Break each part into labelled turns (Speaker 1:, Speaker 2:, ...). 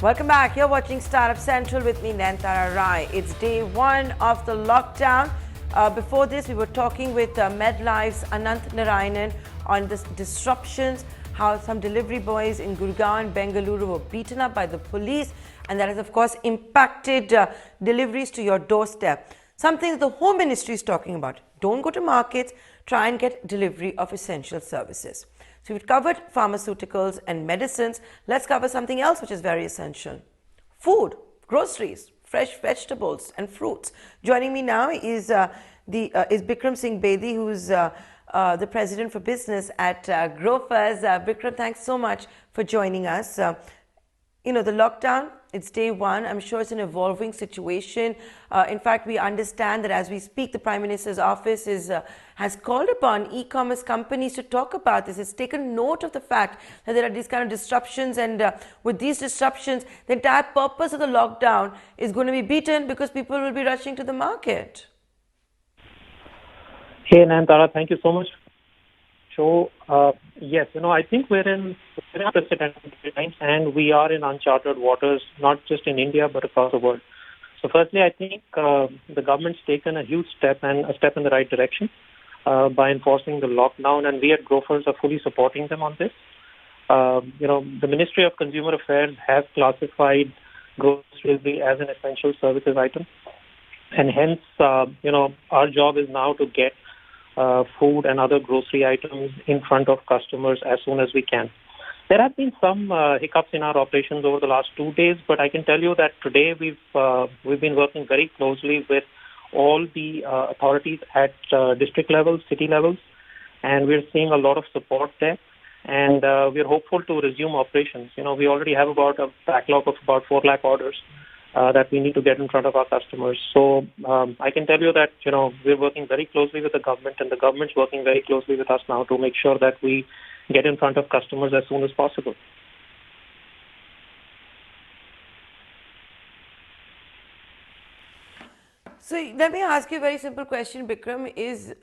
Speaker 1: Welcome back. You're watching Startup Central with me, Nayantara Rai. It's day one of the lockdown. Before this, we were talking with MedLife's Anant Narayanan on the disruptions, how some delivery boys in Gurgaon and Bengaluru were beaten up by the police, and that has, of course, impacted deliveries to your doorstep. Something that the Home Ministry is talking about. Don't go to markets, try and get delivery of essential services. So we've covered pharmaceuticals and medicines. Let's cover something else which is very essential. Food, groceries, fresh vegetables and fruits. Joining me now is Bikram Singh Bedi, who's the president for business at Grofers. Bikram, thanks so much for joining us. The lockdown, it's day one. I'm sure it's an evolving situation. In fact, we understand that as we speak, the Prime Minister's office has called upon e-commerce companies to talk about this. It's taken note of the fact that there are these kind of disruptions, and with these disruptions, the entire purpose of the lockdown is going to be beaten because people will be rushing to the market.
Speaker 2: Hey, Nayantara, thank you so much. So, yes, I think we're in unprecedented times, and we are in uncharted waters, not just in India, but across the world. So firstly, I think the government's taken a huge step and a step in the right direction by enforcing the lockdown, and we at Grofers are fully supporting them on this. The Ministry of Consumer Affairs has classified groceries as an essential services item, and hence, our job is now to get food and other grocery items in front of customers as soon as we can. There have been some hiccups in our operations over the last 2 days, but I can tell you that today we've been working very closely with all the authorities at district levels, city levels, and we're seeing a lot of support there. And we're hopeful to resume operations. We already have about a backlog of about 4 lakh orders that we need to get in front of our customers. So I can tell you that, we're working very closely with the government, and the government's working very closely with us now to make sure that we get in front of customers as soon as possible.
Speaker 1: So let me ask you a very simple question, Bikram. Is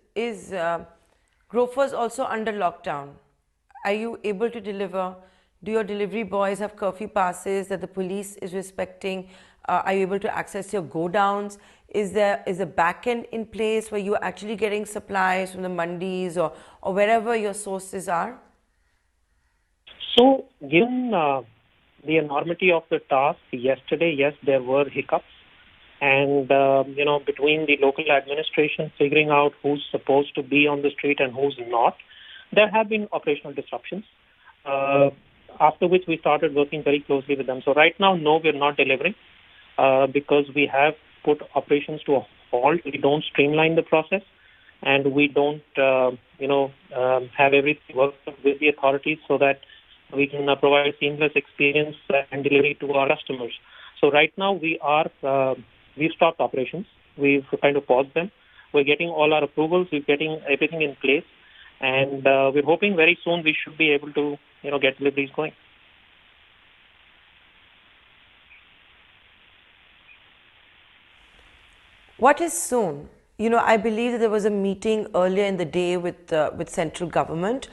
Speaker 1: Grofers also under lockdown? Are you able to deliver? Do your delivery boys have curfew passes that the police is respecting? Are you able to access your go-downs? Is there a back end in place where you're actually getting supplies from the mandis or wherever your sources are?
Speaker 2: So given the enormity of the task yesterday, yes, there were hiccups. And, between the local administration figuring out who's supposed to be on the street and who's not, there have been operational disruptions, after which we started working very closely with them. So right now, no, we're not delivering because we have put operations to a halt. We don't streamline the process, and we don't, have everything work with the authorities so that we can provide a seamless experience and delivery to our customers. So right now, we've stopped operations. We've kind of paused them. We're getting all our approvals. We're getting everything in place. And we're hoping very soon we should be able to, get deliveries going.
Speaker 1: What is soon? I believe that there was a meeting earlier in the day with central government.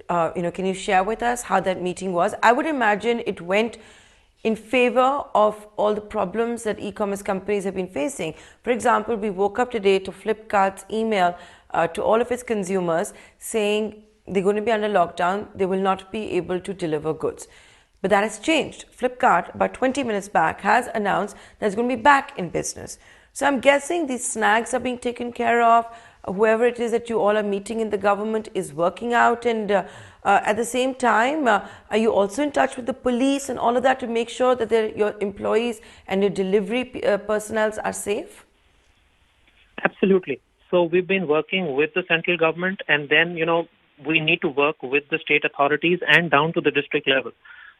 Speaker 1: Can you share with us how that meeting was? I would imagine it went in favor of all the problems that e-commerce companies have been facing. For example, we woke up today to Flipkart's email to all of its consumers saying they're going to be under lockdown, they will not be able to deliver goods. But that has changed. Flipkart, about 20 minutes back, has announced that it's going to be back in business. So I'm guessing these snags are being taken care of. Whoever it is that you all are meeting in the government is working out, and at the same time, are you also in touch with the police and all of that to make sure that your employees and your delivery personnel are safe?
Speaker 2: Absolutely. So we've been working with the central government, and then, we need to work with the state authorities and down to the district level.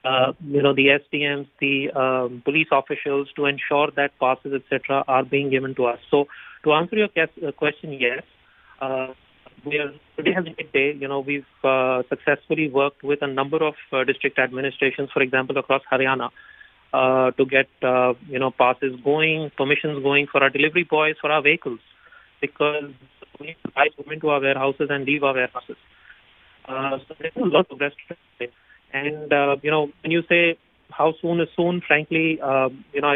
Speaker 2: The SDMs, the police officials, to ensure that passes, etc., are being given to us. So to answer your question, yes, today has been a good day. We've successfully worked with a number of district administrations, for example, across Haryana, to get passes going, permissions going for our delivery boys, for our vehicles, because we need to go into our warehouses and leave our warehouses. So there's a lot of progress today. And when you say how soon is soon. Frankly, I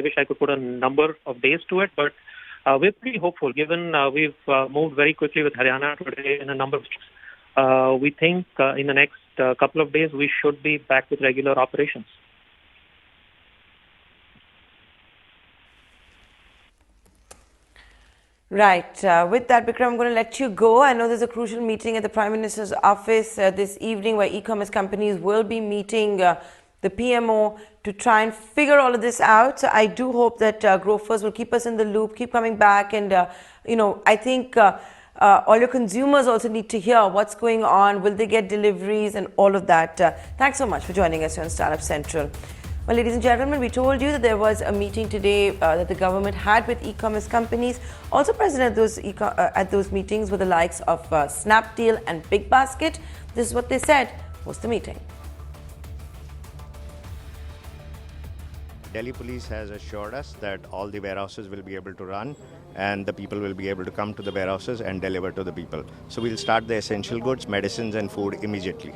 Speaker 2: wish I could put a number of days to it, but we're pretty hopeful given we've moved very quickly with Haryana today in a number of states. We think in the next couple of days we should be back with regular operations.
Speaker 1: Right. With that, Bikram, I'm going to let you go. I know there's a crucial meeting at the Prime Minister's office this evening where e-commerce companies will be meeting the PMO to try and figure all of this out. So I do hope that grofers will keep us in the loop, keep coming back. And, I think all your consumers also need to hear what's going on. Will they get deliveries and all of that? Thanks so much for joining us here on Startup Central. Well, ladies and gentlemen, we told you that there was a meeting today that the government had with e-commerce companies. Also present at those meetings were the likes of Snapdeal and Big Basket. This is what they said was the meeting.
Speaker 3: Delhi Police has assured us that all the warehouses will be able to run and the people will be able to come to the warehouses and deliver to the people. So we'll start the essential goods, medicines and food immediately.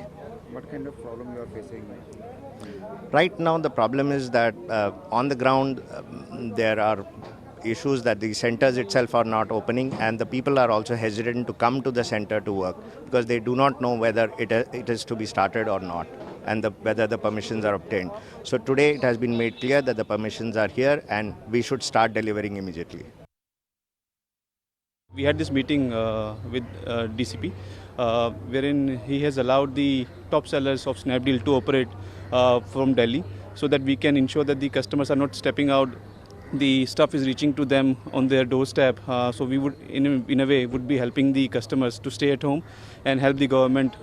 Speaker 4: What kind of problem you are facing?
Speaker 3: Right now the problem is that on the ground there are issues that the centers itself are not opening and the people are also hesitant to come to the center to work because they do not know whether it is to be started or not and whether the permissions are obtained. So today it has been made clear that the permissions are here and we should start delivering immediately.
Speaker 5: We had this meeting with DCP wherein he has allowed the top sellers of Snapdeal to operate from Delhi so that we can ensure that the customers are not stepping out, the stuff is reaching to them on their doorstep. So we would in a way would be helping the customers to stay at home and help the government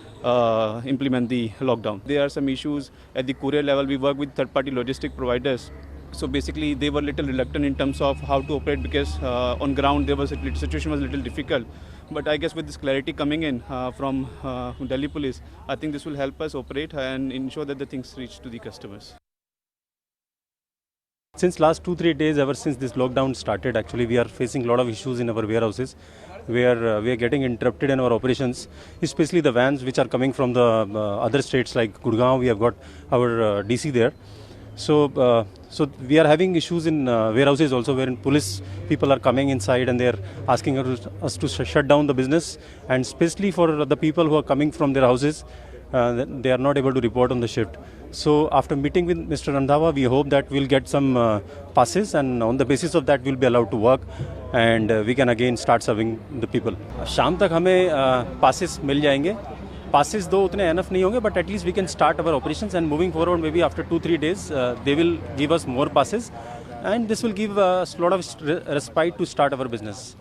Speaker 5: implement the lockdown. There are some issues at the courier level. We work with third-party logistic providers. So basically they were a little reluctant in terms of how to operate because on ground there was situation was a little difficult. But I guess with this clarity coming in from Delhi Police, I think this will help us operate and ensure that the things reach to the customers.
Speaker 6: Since last 2-3 days, ever since this lockdown started, actually we are facing a lot of issues in our warehouses where we are getting interrupted in our operations, especially the vans which are coming from the other states like Gurgaon. We have got our DC there. So we are having issues in warehouses also wherein police people are coming inside and they are asking us to shut down the business, and especially for the people who are coming from their houses, they are not able to report on the shift. So after meeting with Mr. Randhawa, we hope that we'll get some passes and on the basis of that we'll be allowed to work and we can again start serving the people. शाम तक हमें passes मिल जाएंगे. Passes though उतने enough नहीं होंगे, but at least we can start our operations, and moving forward maybe after 2-3 days they will give us more passes and this will give us a lot of respite to start our business.